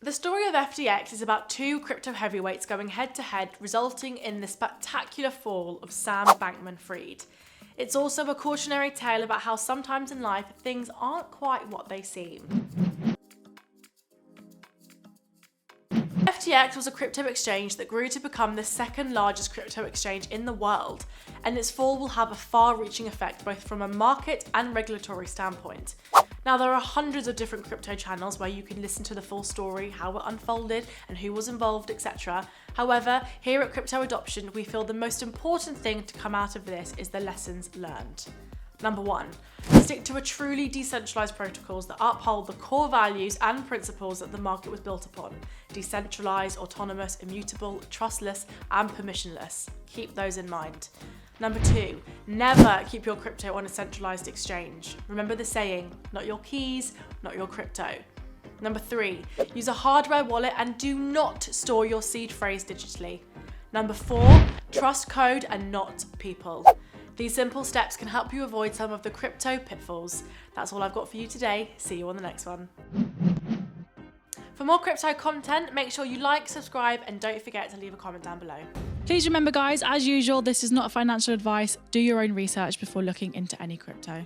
The story of FTX is about two crypto heavyweights going head to head, resulting in the spectacular fall of Sam Bankman-Fried. It's also a cautionary tale about how sometimes in life things aren't quite what they seem. FTX was a crypto exchange that grew to become the second largest crypto exchange in the world, and its fall will have a far-reaching effect both from a market and regulatory standpoint. Now, there are hundreds of different crypto channels where you can listen to the full story, how it unfolded, and who was involved, etc. However, here at Crypto Adoption, we feel the most important thing to come out of this is the lessons learned. Number 1, stick to a truly decentralized protocols that uphold the core values and principles that the market was built upon. Decentralized, autonomous, immutable, trustless, and permissionless. Keep those in mind. Number 2, never keep your crypto on a centralized exchange. Remember the saying, not your keys, not your crypto. Number 3, use a hardware wallet and do not store your seed phrase digitally. Number 4, trust code and not people. These simple steps can help you avoid some of the crypto pitfalls. That's all I've got for you today. See you on the next one. For more crypto content, make sure you like, subscribe, and don't forget to leave a comment down below. Please remember, guys, as usual, this is not financial advice. Do your own research before looking into any crypto.